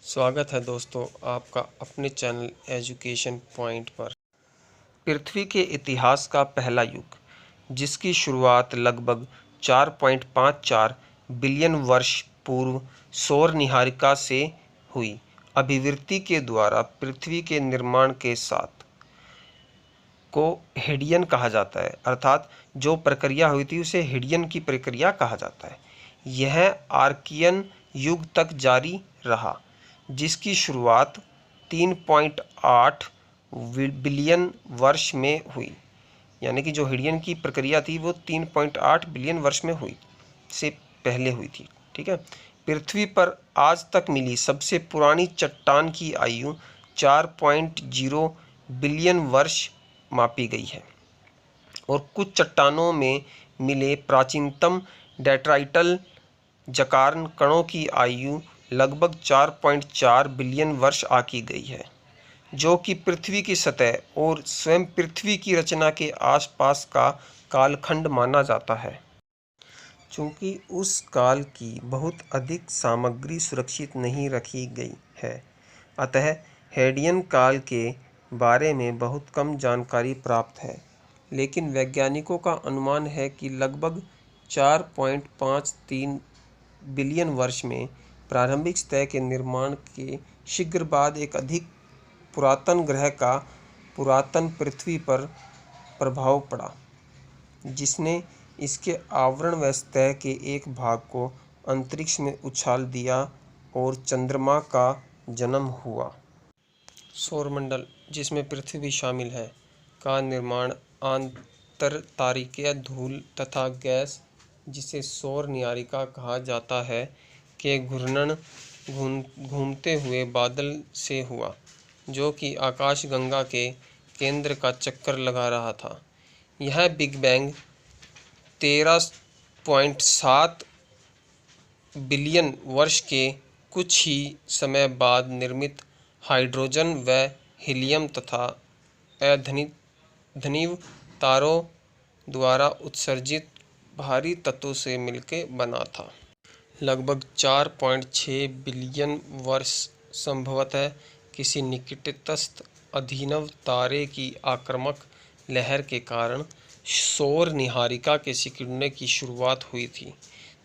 स्वागत है दोस्तों आपका अपने चैनल एजुकेशन पॉइंट पर। पृथ्वी के इतिहास का पहला युग, जिसकी शुरुआत लगभग 4.54 बिलियन वर्ष पूर्व सौर निहारिका से हुई, अभिवृत्ति के द्वारा पृथ्वी के निर्माण के साथ को हेडियन कहा जाता है। अर्थात जो प्रक्रिया हुई थी उसे हेडियन की प्रक्रिया कहा जाता है। यह आर्कियन युग तक जारी रहा, जिसकी शुरुआत 3.8 बिलियन वर्ष में हुई। यानी कि जो हेडियन की प्रक्रिया थी वो 3.8 बिलियन वर्ष में हुई से पहले हुई थी। ठीक है। पृथ्वी पर आज तक मिली सबसे पुरानी चट्टान की आयु 4.0 बिलियन वर्ष मापी गई है और कुछ चट्टानों में मिले प्राचीनतम डेट्राइटल जकार्न कणों की आयु लगभग 4.4 बिलियन वर्ष आकी गई है, जो कि पृथ्वी की सतह और स्वयं पृथ्वी की रचना के आसपास का कालखंड माना जाता है। चूँकि उस काल की बहुत अधिक सामग्री सुरक्षित नहीं रखी गई है, अतः हेडियन काल के बारे में बहुत कम जानकारी प्राप्त है। लेकिन वैज्ञानिकों का अनुमान है कि लगभग 4.53 बिलियन वर्ष में प्रारंभिक सतह के निर्माण के शीघ्र बाद एक अधिक पुरातन ग्रह का पुरातन पृथ्वी पर प्रभाव पड़ा, जिसने इसके आवरण व सतह के एक भाग को अंतरिक्ष में उछाल दिया और चंद्रमा का जन्म हुआ। सौरमंडल, जिसमें पृथ्वी भी शामिल है, का निर्माण आंतरतारिकीय धूल तथा गैस, जिसे सौर निहारिका कहा जाता है, के घूमते हुए बादल से हुआ, जो कि आकाशगंगा के केंद्र का चक्कर लगा रहा था। यह बिग बैंग 13.7 बिलियन वर्ष के कुछ ही समय बाद निर्मित हाइड्रोजन व हीलियम तथा अधनिव तारों द्वारा उत्सर्जित भारी तत्वों से मिलकर बना था। लगभग 4.6 बिलियन वर्ष संभवतः किसी निकटस्थ अभिनव तारे की आक्रामक लहर के कारण सौर निहारिका के सिकुड़ने की शुरुआत हुई थी।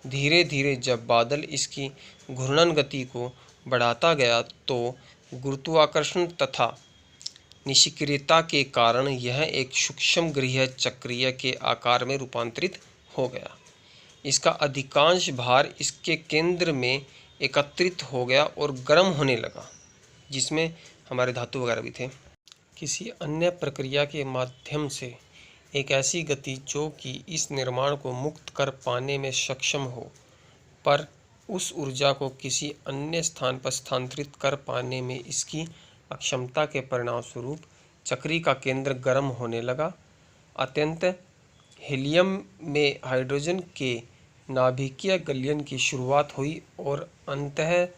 धीरे धीरे जब बादल इसकी घूर्णन गति को बढ़ाता गया तो गुरुत्वाकर्षण तथा निष्क्रियता के कारण यह एक सूक्ष्म गृह चक्रीय के आकार में रूपांतरित हो गया। इसका अधिकांश भार इसके केंद्र में एकत्रित हो गया और गर्म होने लगा, जिसमें हमारे धातु वगैरह भी थे। किसी अन्य प्रक्रिया के माध्यम से एक ऐसी गति जो कि इस निर्माण को मुक्त कर पाने में सक्षम हो, पर उस ऊर्जा को किसी अन्य स्थान पर स्थानांतरित कर पाने में इसकी अक्षमता के परिणामस्वरूप चक्री का केंद्र गर्म होने लगा। अत्यंत हीलियम में हाइड्रोजन के नाभिकीय गलयन की शुरुआत हुई और अंततः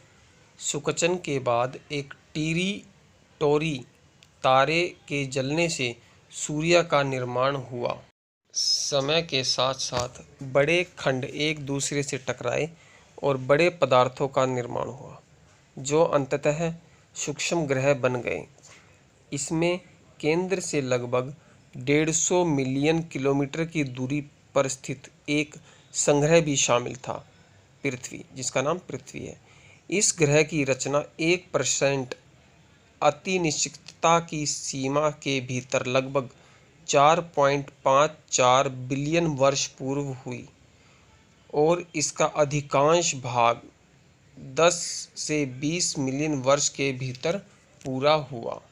सुकचन के बाद एक टीरी-टोरी तारे के जलने से सूर्य का निर्माण हुआ। समय के साथ साथ बड़े खंड एक दूसरे से टकराए और बड़े पदार्थों का निर्माण हुआ, जो अंततः सूक्ष्म ग्रह बन गए। इसमें केंद्र से लगभग 150 मिलियन किलोमीटर की दूरी पर स्थित एक संग्रह भी शामिल था, पृथ्वी, जिसका नाम पृथ्वी है। इस ग्रह की रचना 1% अति निश्चितता की सीमा के भीतर लगभग 4.54 बिलियन वर्ष पूर्व हुई और इसका अधिकांश भाग 10 से 20 मिलियन वर्ष के भीतर पूरा हुआ।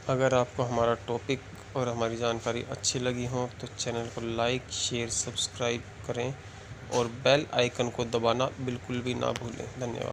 अगर आपको हमारा टॉपिक और हमारी जानकारी अच्छी लगी हो तो चैनल को लाइक, शेयर, सब्सक्राइब करें और बेल आइकन को दबाना बिल्कुल भी ना भूलें। धन्यवाद।